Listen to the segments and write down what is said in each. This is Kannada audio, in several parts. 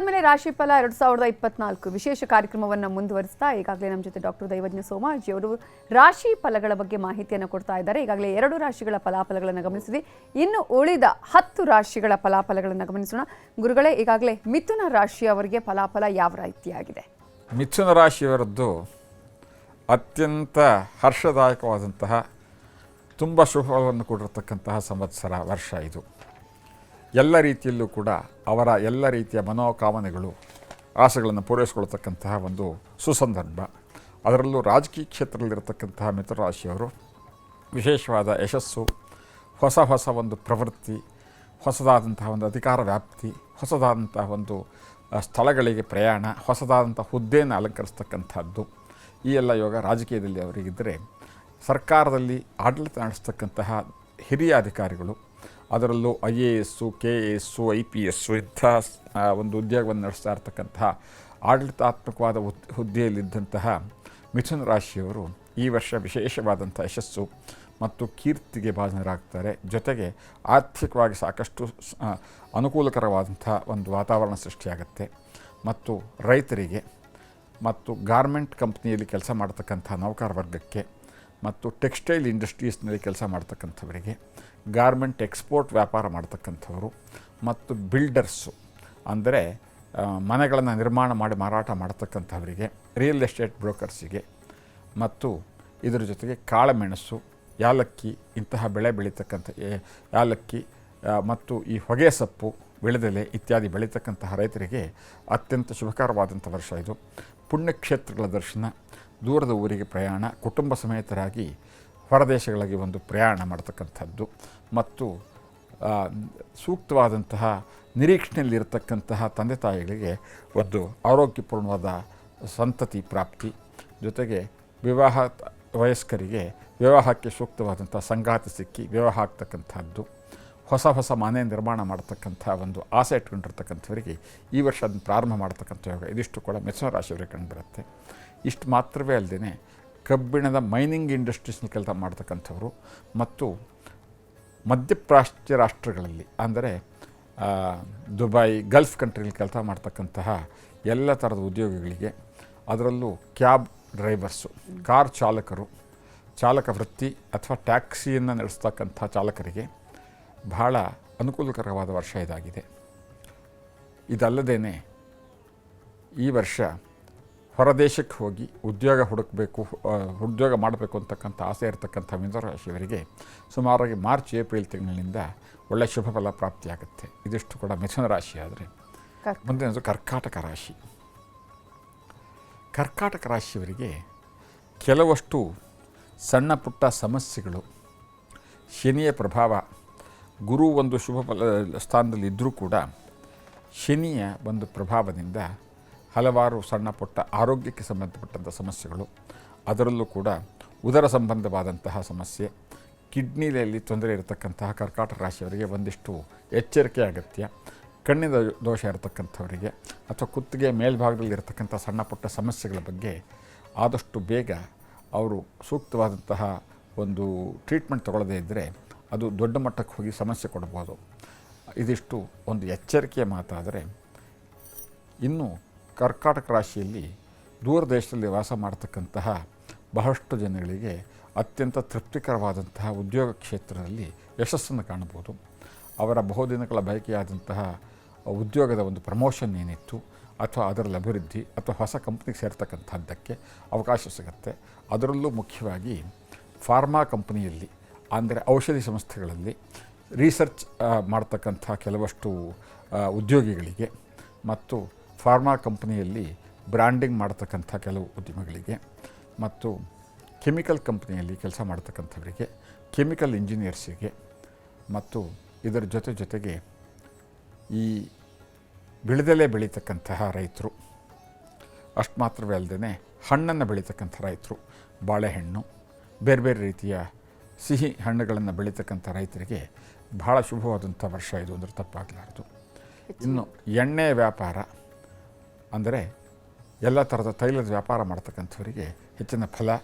ಇದಾದ್ಮೇಲೆ ರಾಶಿಫಲ 2024 ವಿಶೇಷ ಕಾರ್ಯಕ್ರಮವನ್ನು ಮುಂದುವರಿಸ್ತಾ ಈಗಾಗಲೇ ನಮ್ಮ ಜೊತೆ ಡಾಕ್ಟರ್ ದೈವಜ್ಞ ಸೋಮಾಜಿ ಅವರು ರಾಶಿ ಫಲಗಳ ಬಗ್ಗೆ ಮಾಹಿತಿಯನ್ನು ಕೊಡ್ತಾ ಇದ್ದಾರೆ. ಈಗಾಗಲೇ 2 ರಾಶಿಗಳ ಫಲಾಫಲಗಳನ್ನು ಗಮನಿಸಿದ್ವಿ. ಇನ್ನು ಉಳಿದ 10 ರಾಶಿಗಳ ಫಲಾಫಲಗಳನ್ನು ಗಮನಿಸೋಣ. ಗುರುಗಳೇ, ಈಗಾಗಲೇ ಮಿಥುನ ರಾಶಿಯವರಿಗೆ ಫಲಾಫಲ ಯಾವ ರೀತಿಯಾಗಿದೆ? ಮಿಥುನ ರಾಶಿಯವರದ್ದು ಅತ್ಯಂತ ಹರ್ಷದಾಯಕವಾದಂತಹ ತುಂಬ ಶುಭವನ್ನು ಕೊಡಿರತಕ್ಕಂತಹ ಸಂವತ್ಸರ ವರ್ಷ ಇದು. ಎಲ್ಲ ರೀತಿಯಲ್ಲೂ ಕೂಡ ಅವರ ಎಲ್ಲ ರೀತಿಯ ಮನೋಕಾಮನೆಗಳು ಆಸೆಗಳನ್ನು ಪೂರೈಸಿಕೊಳ್ತಕ್ಕಂತಹ ಒಂದು ಸುಸಂದರ್ಭ. ಅದರಲ್ಲೂ ರಾಜಕೀಯ ಕ್ಷೇತ್ರದಲ್ಲಿರತಕ್ಕಂತಹ ಮಿಥುನ ರಾಶಿಯವರು ವಿಶೇಷವಾದ ಯಶಸ್ಸು, ಹೊಸ ಒಂದು ಪ್ರವೃತ್ತಿ, ಹೊಸದಾದಂತಹ ಒಂದು ಅಧಿಕಾರ ವ್ಯಾಪ್ತಿ, ಹೊಸದಾದಂತಹ ಒಂದು ಸ್ಥಳಗಳಿಗೆ ಪ್ರಯಾಣ, ಹೊಸದಾದಂಥ ಹುದ್ದೆಯನ್ನು ಅಲಂಕರಿಸ್ತಕ್ಕಂಥದ್ದು ಈ ಎಲ್ಲ ಯೋಗ ರಾಜಕೀಯದಲ್ಲಿ ಅವರಿಗಿದ್ದರೆ, ಸರ್ಕಾರದಲ್ಲಿ ಆಡಳಿತ ನಡೆಸ್ತಕ್ಕಂತಹ ಹಿರಿಯ ಅಧಿಕಾರಿಗಳು, ಅದರಲ್ಲೂ IAS, KAS, IPS ಇಂಥ ಒಂದು ಉದ್ಯೋಗವನ್ನು ನಡೆಸ್ತಾ ಇರ್ತಕ್ಕಂತಹ ಆಡಳಿತಾತ್ಮಕವಾದ ಹುದ್ದೆಯಲ್ಲಿದ್ದಂತಹ ಮಿಥುನ ರಾಶಿಯವರು ಈ ವರ್ಷ ವಿಶೇಷವಾದಂಥ ಯಶಸ್ಸು ಮತ್ತು ಕೀರ್ತಿಗೆ ಭಾಜನರಾಗ್ತಾರೆ. ಜೊತೆಗೆ ಆರ್ಥಿಕವಾಗಿ ಸಾಕಷ್ಟು ಅನುಕೂಲಕರವಾದಂಥ ಒಂದು ವಾತಾವರಣ ಸೃಷ್ಟಿಯಾಗುತ್ತೆ. ಮತ್ತು ರೈತರಿಗೆ ಮತ್ತು ಗಾರ್ಮೆಂಟ್ ಕಂಪ್ನಿಯಲ್ಲಿ ಕೆಲಸ ಮಾಡ್ತಕ್ಕಂಥ ನೌಕರ ವರ್ಗಕ್ಕೆ ಮತ್ತು ಟೆಕ್ಸ್ಟೈಲ್ ಇಂಡಸ್ಟ್ರೀಸ್ನಲ್ಲಿ ಕೆಲಸ ಮಾಡ್ತಕ್ಕಂಥವರಿಗೆ, ಗಾರ್ಮೆಂಟ್ ಎಕ್ಸ್ಪೋರ್ಟ್ ವ್ಯಾಪಾರ ಮಾಡ್ತಕ್ಕಂಥವರು ಮತ್ತು ಬಿಲ್ಡರ್ಸು ಅಂದರೆ ಮನೆಗಳನ್ನು ನಿರ್ಮಾಣ ಮಾಡಿ ಮಾರಾಟ ಮಾಡ್ತಕ್ಕಂಥವರಿಗೆ, ರಿಯಲ್ ಎಸ್ಟೇಟ್ ಬ್ರೋಕರ್ಸಿಗೆ ಮತ್ತು ಇದರ ಜೊತೆಗೆ ಕಾಳುಮೆಣಸು, ಯಾಲಕ್ಕಿ ಇಂತಹ ಬೆಳೆ ಬೆಳೀತಕ್ಕಂಥ ಯಾಲಕ್ಕಿ ಮತ್ತು ಈ ಹೊಗೆ ಸೊಪ್ಪು, ವಿಳೆದೆಲೆ ಇತ್ಯಾದಿ ಬೆಳೀತಕ್ಕಂತಹ ರೈತರಿಗೆ ಅತ್ಯಂತ ಶುಭಕರವಾದಂಥ ವರ್ಷ ಇದು. ಪುಣ್ಯಕ್ಷೇತ್ರಗಳ ದರ್ಶನ, ದೂರದ ಊರಿಗೆ ಪ್ರಯಾಣ, ಕುಟುಂಬ ಸಮೇತರಾಗಿ ಹೊರದೇಶಗಳಿಗೆ ಒಂದು ಪ್ರಯಾಣ ಮಾಡ್ತಕ್ಕಂಥದ್ದು ಮತ್ತು ಸೂಕ್ತವಾದಂತಹ ನಿರೀಕ್ಷಣೆಯಲ್ಲಿರತಕ್ಕಂತಹ ತಂದೆ ತಾಯಿಗಳಿಗೆ ಒಂದು ಆರೋಗ್ಯಪೂರ್ಣವಾದ ಸಂತತಿ ಪ್ರಾಪ್ತಿ, ಜೊತೆಗೆ ವಿವಾಹ ವಯಸ್ಕರಿಗೆ ವಿವಾಹಕ್ಕೆ ಸೂಕ್ತವಾದಂಥ ಸಂಗಾತಿ ಸಿಕ್ಕಿ ವಿವಾಹ ಆಗ್ತಕ್ಕಂಥದ್ದು, ಹೊಸ ಮನೆ ನಿರ್ಮಾಣ ಮಾಡ್ತಕ್ಕಂಥ ಒಂದು ಆಸೆ ಇಟ್ಕೊಂಡಿರ್ತಕ್ಕಂಥವರಿಗೆ ಈ ವರ್ಷ ಅದನ್ನು ಪ್ರಾರಂಭ ಮಾಡ್ತಕ್ಕಂಥ ಯೋಗ ಇದಿಷ್ಟು ಕೂಡ ಮಿಥುನ ರಾಶಿಯವರಿಗೆ ಕಂಡುಬರುತ್ತೆ. ಇಷ್ಟು ಮಾತ್ರವೇ ಅಲ್ಲದೆ ಕಬ್ಬಿಣದ ಮೈನಿಂಗ್ ಇಂಡಸ್ಟ್ರೀಸ್ನ ಕೆಲಸ ಮಾಡ್ತಕ್ಕಂಥವರು ಮತ್ತು ಮಧ್ಯಪ್ರಾಚ್ಯ ರಾಷ್ಟ್ರಗಳಲ್ಲಿ ಅಂದರೆ ದುಬೈ, ಗಲ್ಫ್ ಕಂಟ್ರಿಯಲ್ಲಿ ಕೆಲಸ ಮಾಡ್ತಕ್ಕಂತಹ ಎಲ್ಲ ಥರದ ಉದ್ಯೋಗಿಗಳಿಗೆ, ಅದರಲ್ಲೂ ಕ್ಯಾಬ್ ಡ್ರೈವರ್ಸು, ಕಾರ್ ಚಾಲಕರು, ಚಾಲಕ ವೃತ್ತಿ ಅಥವಾ ಟ್ಯಾಕ್ಸಿಯನ್ನು ನಡೆಸ್ತಕ್ಕಂಥ ಚಾಲಕರಿಗೆ ಬಹಳ ಅನುಕೂಲಕರವಾದ ವರ್ಷ ಇದಾಗಿದೆ. ಇದಲ್ಲದೇ ಈ ವರ್ಷ ಹೊರದೇಶಕ್ಕೆ ಹೋಗಿ ಉದ್ಯೋಗ ಉದ್ಯೋಗ ಮಾಡಬೇಕು ಅಂತಕ್ಕಂಥ ಆಸೆ ಇರತಕ್ಕಂಥ ಮಿಥುನ ರಾಶಿಯವರಿಗೆ ಸುಮಾರಾಗಿ ಮಾರ್ಚ್ ಏಪ್ರಿಲ್ ತಿಂಗಳಿನಿಂದ ಒಳ್ಳೆಯ ಶುಭ ಫಲ ಪ್ರಾಪ್ತಿಯಾಗುತ್ತೆ. ಇದಿಷ್ಟು ಕೂಡ ಮಿಥುನ ರಾಶಿ. ಆದರೆ ಮುಂದಿನದು ಕರ್ಕಾಟಕ ರಾಶಿ. ಕರ್ಕಾಟಕ ರಾಶಿಯವರಿಗೆ ಕೆಲವಷ್ಟು ಸಣ್ಣ ಪುಟ್ಟ ಸಮಸ್ಯೆಗಳು, ಶನಿಯ ಪ್ರಭಾವ, ಗುರು ಒಂದು ಶುಭ ಸ್ಥಾನದಲ್ಲಿ ಇದ್ದರೂ ಕೂಡ ಶನಿಯ ಒಂದು ಪ್ರಭಾವದಿಂದ ಹಲವಾರು ಸಣ್ಣ ಪುಟ್ಟ ಆರೋಗ್ಯಕ್ಕೆ ಸಂಬಂಧಪಟ್ಟಂಥ ಸಮಸ್ಯೆಗಳು, ಅದರಲ್ಲೂ ಕೂಡ ಉದರ ಸಂಬಂಧವಾದಂತಹ ಸಮಸ್ಯೆ, ಕಿಡ್ನಿಯಲ್ಲಿ ತೊಂದರೆ ಇರತಕ್ಕಂತಹ ಕರ್ಕಾಟಕ ರಾಶಿಯವರಿಗೆ ಒಂದಿಷ್ಟು ಎಚ್ಚರಿಕೆ ಅಗತ್ಯ. ಕಣ್ಣಿನ ದೋಷ ಇರತಕ್ಕಂಥವರಿಗೆ ಅಥವಾ ಕುತ್ತಿಗೆ ಮೇಲ್ಭಾಗದಲ್ಲಿ ಇರತಕ್ಕಂಥ ಸಣ್ಣ ಪುಟ್ಟ ಸಮಸ್ಯೆಗಳ ಬಗ್ಗೆ ಆದಷ್ಟು ಬೇಗ ಅವರು ಸೂಕ್ತವಾದಂತಹ ಒಂದು ಟ್ರೀಟ್ಮೆಂಟ್ ತಗೊಳ್ಳದೇ ಇದ್ದರೆ ಅದು ದೊಡ್ಡ ಮಟ್ಟಕ್ಕೆ ಹೋಗಿ ಸಮಸ್ಯೆ ಕೊಡ್ಬೋದು. ಇದಿಷ್ಟು ಒಂದು ಎಚ್ಚರಿಕೆಯ ಮಾತಾದರೆ, ಇನ್ನು ಕರ್ಕಾಟಕ ರಾಶಿಯಲ್ಲಿ ದೂರ ದೇಶದಲ್ಲಿ ವಾಸ ಮಾಡ್ತಕ್ಕಂತಹ ಬಹಳಷ್ಟು ಜನಗಳಿಗೆ ಅತ್ಯಂತ ತೃಪ್ತಿಕರವಾದಂತಹ ಉದ್ಯೋಗ ಕ್ಷೇತ್ರದಲ್ಲಿ ಯಶಸ್ಸನ್ನು ಕಾಣಬಹುದು. ಅವರ ಬಹುದಿನಗಳ ಬಯಕೆಯಾದಂತಹ ಉದ್ಯೋಗದ ಒಂದು ಪ್ರಮೋಷನ್ ಏನಿತ್ತು ಅಥವಾ ಅದರಲ್ಲಿ ಅಭಿವೃದ್ಧಿ ಅಥವಾ ಹೊಸ ಕಂಪ್ನಿಗೆ ಸೇರ್ತಕ್ಕಂಥದ್ದಕ್ಕೆ ಅವಕಾಶ ಸಿಗುತ್ತೆ. ಅದರಲ್ಲೂ ಮುಖ್ಯವಾಗಿ ಫಾರ್ಮಾ ಕಂಪನಿಯಲ್ಲಿ ಅಂದರೆ ಔಷಧಿ ಸಂಸ್ಥೆಗಳಲ್ಲಿ ರಿಸರ್ಚ್ ಮಾಡ್ತಕ್ಕಂಥ ಕೆಲವಷ್ಟು ಉದ್ಯೋಗಿಗಳಿಗೆ ಮತ್ತು ಫಾರ್ಮಾ ಕಂಪನಿಯಲ್ಲಿ ಬ್ರ್ಯಾಂಡಿಂಗ್ ಮಾಡ್ತಕ್ಕಂಥ ಕೆಲವು ಉದ್ಯಮಿಗಳಿಗೆ ಮತ್ತು ಕೆಮಿಕಲ್ ಕಂಪ್ನಿಯಲ್ಲಿ ಕೆಲಸ ಮಾಡ್ತಕ್ಕಂಥವರಿಗೆ, ಕೆಮಿಕಲ್ ಇಂಜಿನಿಯರ್ಸಿಗೆ ಮತ್ತು ಇದರ ಜೊತೆಗೆ ಈ ವಿಳೆದೆಲೆ ಬೆಳೀತಕ್ಕಂತಹ ರೈತರು, ಅಷ್ಟು ಮಾತ್ರವೇ ಅಲ್ಲದೆ ಹಣ್ಣನ್ನು ಬೆಳೀತಕ್ಕಂಥ ರೈತರು, ಬಾಳೆಹಣ್ಣು, ಬೇರೆ ರೀತಿಯ ಸಿಹಿ ಹಣ್ಣುಗಳನ್ನು ಬೆಳೀತಕ್ಕಂಥ ರೈತರಿಗೆ ಬಹಳ ಶುಭವಾದಂಥ ವರ್ಷ ಇದು ಅಂದರೆ ತಪ್ಪಾಗಲಾರದು. ಇನ್ನು ಎಣ್ಣೆ ವ್ಯಾಪಾರ ಅಂದರೆ ಎಲ್ಲ ಥರದ ತೈಲದ ವ್ಯಾಪಾರ ಮಾಡ್ತಕ್ಕಂಥವರಿಗೆ ಹೆಚ್ಚಿನ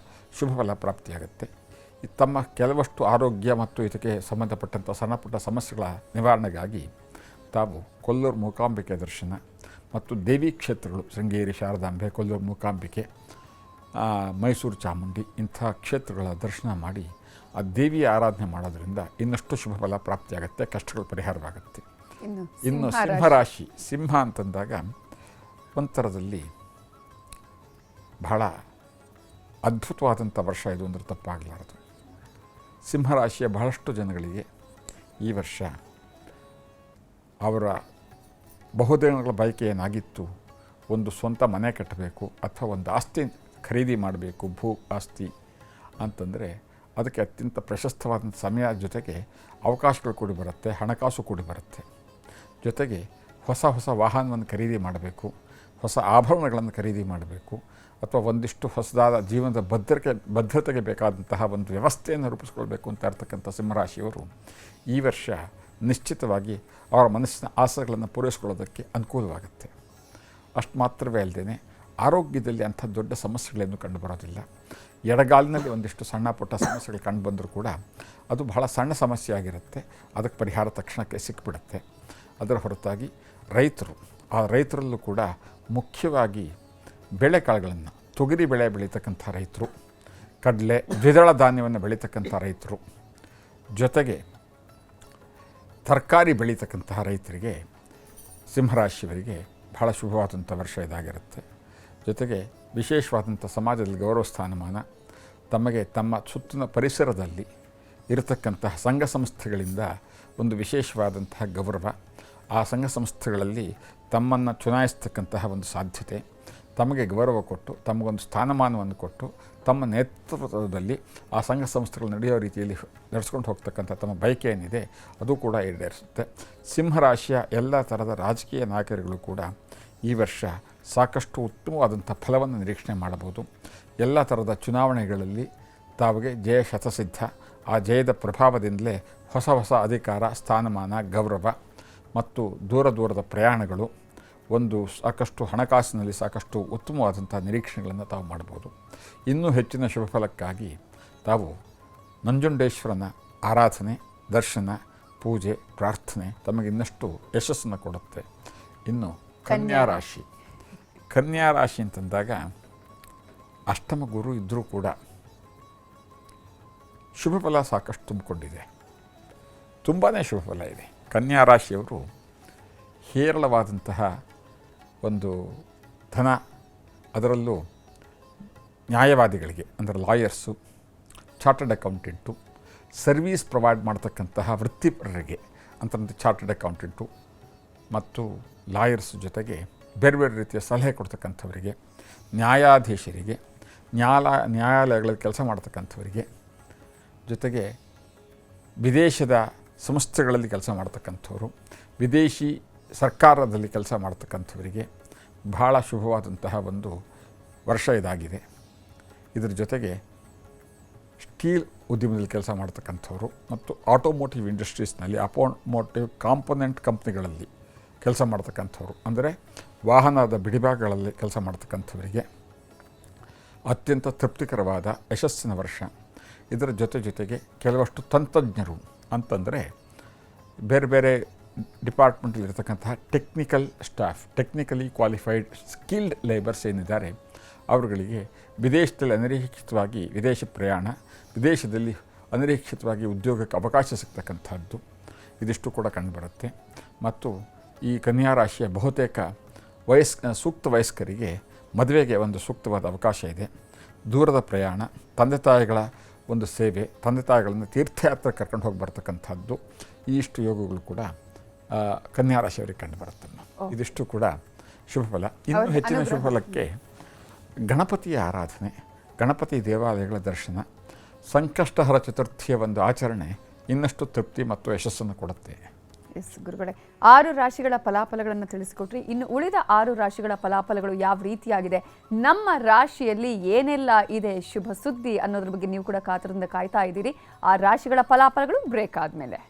ಶುಭ ಫಲ ಪ್ರಾಪ್ತಿಯಾಗುತ್ತೆ. ತಮ್ಮ ಕೆಲವಷ್ಟು ಆರೋಗ್ಯ ಮತ್ತು ಇದಕ್ಕೆ ಸಂಬಂಧಪಟ್ಟಂಥ ಸಣ್ಣ ಪುಟ್ಟ ಸಮಸ್ಯೆಗಳ ನಿವಾರಣೆಗಾಗಿ ತಾವು ಕೊಲ್ಲೂರು ಮೂಕಾಂಬಿಕೆ ದರ್ಶನ ಮತ್ತು ದೇವಿ ಕ್ಷೇತ್ರಗಳು ಶೃಂಗೇರಿ ಶಾರದಾಂಬೆ, ಕೊಲ್ಲೂರು ಮೂಕಾಂಬಿಕೆ, ಮೈಸೂರು ಚಾಮುಂಡಿ ಇಂಥ ಕ್ಷೇತ್ರಗಳ ದರ್ಶನ ಮಾಡಿ ಆ ದೇವಿಯ ಆರಾಧನೆ ಮಾಡೋದ್ರಿಂದ ಇನ್ನಷ್ಟು ಶುಭ ಫಲ ಪ್ರಾಪ್ತಿಯಾಗುತ್ತೆ, ಕಷ್ಟಗಳು ಪರಿಹಾರವಾಗುತ್ತೆ. ಇನ್ನು ಸಿಂಹರಾಶಿ, ಸಿಂಹ ಅಂತಂದಾಗ ಒಂಥರದಲ್ಲಿ ಬಹಳ ಅದ್ಭುತವಾದಂಥ ವರ್ಷ ಇದು ಅಂದರೆ ತಪ್ಪಾಗಲಾರದು. ಸಿಂಹರಾಶಿಯ ಬಹಳಷ್ಟು ಜನಗಳಿಗೆ ಈ ವರ್ಷ ಅವರ ಬಹುದಿನಗಳ ಬಯಕೆ ಏನಾಗಿತ್ತು, ಒಂದು ಸ್ವಂತ ಮನೆ ಕಟ್ಟಬೇಕು ಅಥವಾ ಒಂದು ಆಸ್ತಿ ಖರೀದಿ ಮಾಡಬೇಕು, ಭೂ ಆಸ್ತಿ ಅಂತಂದರೆ ಅದಕ್ಕೆ ಅತ್ಯಂತ ಪ್ರಶಸ್ತವಾದಂಥ ಸಮಯ, ಜೊತೆಗೆ ಅವಕಾಶಗಳು ಕೂಡಿ ಬರುತ್ತೆ, ಹಣಕಾಸು ಕೂಡಿ ಬರುತ್ತೆ. ಜೊತೆಗೆ ಹೊಸ ಹೊಸ ವಾಹನವನ್ನು ಖರೀದಿ ಮಾಡಬೇಕು, ಹೊಸ ಆಭರಣಗಳನ್ನು ಖರೀದಿ ಮಾಡಬೇಕು, ಅಥವಾ ಒಂದಿಷ್ಟು ಹೊಸದಾದ ಜೀವನದ ಭದ್ರತೆಗೆ ಬೇಕಾದಂತಹ ಒಂದು ವ್ಯವಸ್ಥೆಯನ್ನು ರೂಪಿಸ್ಕೊಳ್ಬೇಕು ಅಂತ ಇರ್ತಕ್ಕಂಥ ಸಿಂಹರಾಶಿಯವರು ಈ ವರ್ಷ ನಿಶ್ಚಿತವಾಗಿ ಅವರ ಮನಸ್ಸಿನ ಆಸೆಗಳನ್ನು ಪೂರೈಸ್ಕೊಳ್ಳೋದಕ್ಕೆ ಅನುಕೂಲವಾಗುತ್ತೆ. ಅಷ್ಟು ಮಾತ್ರವೇ ಅಲ್ಲದೆ ಆರೋಗ್ಯದಲ್ಲಿ ಅಂಥ ದೊಡ್ಡ ಸಮಸ್ಯೆಗಳೇನು ಕಂಡುಬರೋದಿಲ್ಲ. ಎಡಗಾಲಿನಲ್ಲಿ ಒಂದಿಷ್ಟು ಸಣ್ಣ ಪುಟ್ಟ ಸಮಸ್ಯೆಗಳು ಕಂಡುಬಂದರೂ ಕೂಡ ಅದು ಬಹಳ ಸಣ್ಣ ಸಮಸ್ಯೆ ಆಗಿರುತ್ತೆ, ಅದಕ್ಕೆ ಪರಿಹಾರ ತಕ್ಷಣಕ್ಕೆ ಸಿಕ್ಬಿಡುತ್ತೆ. ಅದರ ಹೊರತಾಗಿ ರೈತರು, ಆ ರೈತರಲ್ಲೂ ಕೂಡ ಮುಖ್ಯವಾಗಿ ಬೇಳೆಕಾಳುಗಳನ್ನು, ತೊಗರಿ ಬೆಳೆ ಬೆಳೀತಕ್ಕಂಥ ರೈತರು, ಕಡಲೆ, ದ್ವಿದಳ ಧಾನ್ಯವನ್ನು ಬೆಳೀತಕ್ಕಂಥ ರೈತರು, ಜೊತೆಗೆ ತರಕಾರಿ ಬೆಳೀತಕ್ಕಂತಹ ರೈತರಿಗೆ, ಸಿಂಹರಾಶಿಯವರಿಗೆ ಬಹಳ ಶುಭವಾದಂಥ ವರ್ಷ ಇದಾಗಿರುತ್ತೆ. ಜೊತೆಗೆ ವಿಶೇಷವಾದಂಥ ಸಮಾಜದಲ್ಲಿ ಗೌರವ ಸ್ಥಾನಮಾನ, ತಮಗೆ ತಮ್ಮ ಸುತ್ತಿನ ಪರಿಸರದಲ್ಲಿ ಇರತಕ್ಕಂತಹ ಸಂಘ ಸಂಸ್ಥೆಗಳಿಂದ ಒಂದು ವಿಶೇಷವಾದಂತಹ ಗೌರವ, ಆ ಸಂಘ ಸಂಸ್ಥೆಗಳಲ್ಲಿ ತಮ್ಮನ್ನು ಚುನಾಯಿಸ್ತಕ್ಕಂತಹ ಒಂದು ಸಾಧ್ಯತೆ, ತಮಗೆ ಗೌರವ ಕೊಟ್ಟು ತಮಗೊಂದು ಸ್ಥಾನಮಾನವನ್ನು ಕೊಟ್ಟು ತಮ್ಮ ನೇತೃತ್ವದಲ್ಲಿ ಆ ಸಂಘ ಸಂಸ್ಥೆಗಳು ನಡೆಯೋ ರೀತಿಯಲ್ಲಿ ನಡೆಸ್ಕೊಂಡು ಹೋಗ್ತಕ್ಕಂಥ ತಮ್ಮ ಬಯಕೆ ಏನಿದೆ ಅದು ಕೂಡ ಈಡೇರಿಸುತ್ತೆ. ಸಿಂಹರಾಶಿಯ ಎಲ್ಲ ಥರದ ರಾಜಕೀಯ ನಾಯಕರುಗಳು ಕೂಡ ಈ ವರ್ಷ ಸಾಕಷ್ಟು ಉತ್ತಮವಾದಂಥ ಫಲವನ್ನು ನಿರೀಕ್ಷಣೆ ಮಾಡಬಹುದು. ಎಲ್ಲ ಥರದ ಚುನಾವಣೆಗಳಲ್ಲಿ ತಾವಿಗೆ ಜಯ ಶತಸಿದ್ಧ. ಆ ಜಯದ ಪ್ರಭಾವದಿಂದಲೇ ಹೊಸ ಹೊಸ ಅಧಿಕಾರ, ಸ್ಥಾನಮಾನ, ಗೌರವ ಮತ್ತು ದೂರದ ಪ್ರಯಾಣಗಳು, ಒಂದು ಸಾಕಷ್ಟು ಹಣಕಾಸಿನಲ್ಲಿ ಸಾಕಷ್ಟು ಉತ್ತಮವಾದಂಥ ನಿರೀಕ್ಷಣೆಗಳನ್ನು ತಾವು ಮಾಡ್ಬೋದು. ಇನ್ನೂ ಹೆಚ್ಚಿನ ಶುಭ ಫಲಕ್ಕಾಗಿ ತಾವು ನಂಜುಂಡೇಶ್ವರನ ಆರಾಧನೆ, ದರ್ಶನ, ಪೂಜೆ, ಪ್ರಾರ್ಥನೆ ತಮಗೆ ಇನ್ನಷ್ಟು ಯಶಸ್ಸನ್ನು ಕೊಡುತ್ತೆ. ಇನ್ನು ಕನ್ಯಾ ರಾಶಿ, ಕನ್ಯಾ ರಾಶಿ ಅಂತಂದಾಗ ಅಷ್ಟಮ ಗುರು ಇದ್ದರೂ ಕೂಡ ಶುಭ ಫಲ ಸಾಕಷ್ಟು ತುಂಬಿಕೊಂಡಿದೆ, ತುಂಬಾ ಶುಭ ಫಲ ಇದೆ. ಕನ್ಯಾ ರಾಶಿಯವರು ಹೇರಳವಾದಂತಹ ಒಂದು ಧನ, ಅದರಲ್ಲೂ ನ್ಯಾಯವಾದಿಗಳಿಗೆ ಅಂದರೆ lawyers, chartered accountant, service provide ಮಾಡ್ತಕ್ಕಂತಹ ವೃತ್ತಿಪರರಿಗೆ ಅಂತಂದರೆ ಚಾರ್ಟರ್ಡ್ ಅಕೌಂಟೆಂಟು ಮತ್ತು ಲಾಯರ್ಸ್, ಜೊತೆಗೆ ಬೇರೆ ಬೇರೆ ರೀತಿಯ ಸಲಹೆ ಕೊಡ್ತಕ್ಕಂಥವರಿಗೆ, ನ್ಯಾಯಾಧೀಶರಿಗೆ, ನ್ಯಾಯಾಲಯಗಳಲ್ಲಿ ಕೆಲಸ ಮಾಡ್ತಕ್ಕಂಥವರಿಗೆ, ಜೊತೆಗೆ ವಿದೇಶದ ಸಂಸ್ಥೆಗಳಲ್ಲಿ ಕೆಲಸ ಮಾಡ್ತಕ್ಕಂಥವ್ರು, ವಿದೇಶಿ ಸರ್ಕಾರದಲ್ಲಿ ಕೆಲಸ ಮಾಡ್ತಕ್ಕಂಥವರಿಗೆ ಬಹಳ ಶುಭವಾದಂತಹ ಒಂದು ವರ್ಷ ಇದಾಗಿದೆ. ಇದರ ಜೊತೆಗೆ ಸ್ಟೀಲ್ ಉದ್ಯಮದಲ್ಲಿ ಕೆಲಸ ಮಾಡ್ತಕ್ಕಂಥವ್ರು ಮತ್ತು ಆಟೋಮೋಟಿವ್ ಇಂಡಸ್ಟ್ರೀಸ್ನಲ್ಲಿ, ಆಟೋಮೋಟಿವ್ ಕಾಂಪೊನೆಂಟ್ ಕಂಪ್ನಿಗಳಲ್ಲಿ ಕೆಲಸ ಮಾಡ್ತಕ್ಕಂಥವ್ರು, ಅಂದರೆ ವಾಹನದ ಬಿಡಿಭಾಗಗಳಲ್ಲಿ ಕೆಲಸ ಮಾಡ್ತಕ್ಕಂಥವರಿಗೆ ಅತ್ಯಂತ ತೃಪ್ತಿಕರವಾದ ಯಶಸ್ಸಿನ ವರ್ಷ. ಇದರ ಜೊತೆಗೆ ಕೆಲವಷ್ಟು ತಂತ್ರಜ್ಞರು ಅಂತಂದರೆ ಬೇರೆ ಬೇರೆ ಡಿಪಾರ್ಟ್ಮೆಂಟಲ್ಲಿರ್ತಕ್ಕಂತಹ technical staff, technically qualified skilled labours ಏನಿದ್ದಾರೆ ಅವರುಗಳಿಗೆ ವಿದೇಶದಲ್ಲಿ ಅನಿರೀಕ್ಷಿತವಾಗಿ ವಿದೇಶ ಪ್ರಯಾಣ, ವಿದೇಶದಲ್ಲಿ ಅನಿರೀಕ್ಷಿತವಾಗಿ ಉದ್ಯೋಗಕ್ಕೆ ಅವಕಾಶ ಸಿಗ್ತಕ್ಕಂಥದ್ದು ಇದಿಷ್ಟು ಕೂಡ ಕಂಡುಬರುತ್ತೆ. ಮತ್ತು ಈ ಕನ್ಯಾ ರಾಶಿಯ ಬಹುತೇಕ ಸೂಕ್ತ ವಯಸ್ಕರಿಗೆ ಮದುವೆಗೆ ಒಂದು ಸೂಕ್ತವಾದ ಅವಕಾಶ ಇದೆ. ದೂರದ ಪ್ರಯಾಣ, ತಂದೆ ತಾಯಿಗಳ ಒಂದು ಸೇವೆ, ತಂದೆ ತಾಯಿಗಳನ್ನು ತೀರ್ಥಯಾತ್ರೆ ಕರ್ಕೊಂಡು ಹೋಗಿ ಬರ್ತಕ್ಕಂಥದ್ದು, ಇಷ್ಟು ಯೋಗಗಳು ಕೂಡ ಕನ್ಯಾ ರಾಶಿಯವರಿಗೆ ಕಂಡುಬರುತ್ತೆ. ಇದಿಷ್ಟು ಕೂಡ ಶುಭ ಫಲ. ಇನ್ನೂ ಹೆಚ್ಚಿನ ಶುಭ ಫಲಕ್ಕೆ ಗಣಪತಿಯ ಆರಾಧನೆ, ಗಣಪತಿ ದೇವಾಲಯಗಳ ದರ್ಶನ, ಸಂಕಷ್ಟಹರ ಚತುರ್ಥಿಯ ಒಂದು ಆಚರಣೆ ಇನ್ನಷ್ಟು ತೃಪ್ತಿ ಮತ್ತು ಯಶಸ್ಸನ್ನು ಕೊಡುತ್ತೆ. ಎಸ್ ಗುರುಗಳೇ, 6 ರಾಶಿಗಳ ಫಲಾಫಲಗಳನ್ನು ತಿಳಿಸಿಕೊಟ್ರಿ. ಇನ್ನು ಉಳಿದ 6 ರಾಶಿಗಳ ಫಲಾಫಲಗಳು ಯಾವ ರೀತಿಯಾಗಿದೆ, ನಮ್ಮ ರಾಶಿಯಲ್ಲಿ ಏನೆಲ್ಲ ಇದೆ ಶುಭ ಸುದ್ದಿ ಅನ್ನೋದ್ರ ಬಗ್ಗೆ ನೀವು ಕೂಡ ಕಾತರದಿಂದ ಕಾಯ್ತಾ ಇದ್ದೀರಿ. ಆ ರಾಶಿಗಳ ಫಲಾಫಲಗಳು ಬ್ರೇಕ್ ಆದಮೇಲೆ